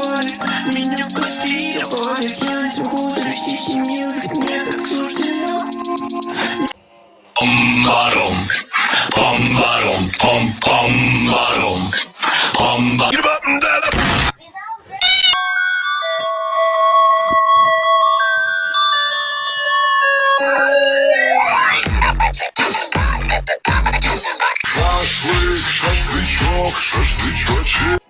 горе, меня кастрировали. Делать буду вести семью, ведь мне так суждено. Пом-барум, пом-барум, пом-пом-барум, пом-барум. Шашлык, шашлычок, шашлычочек.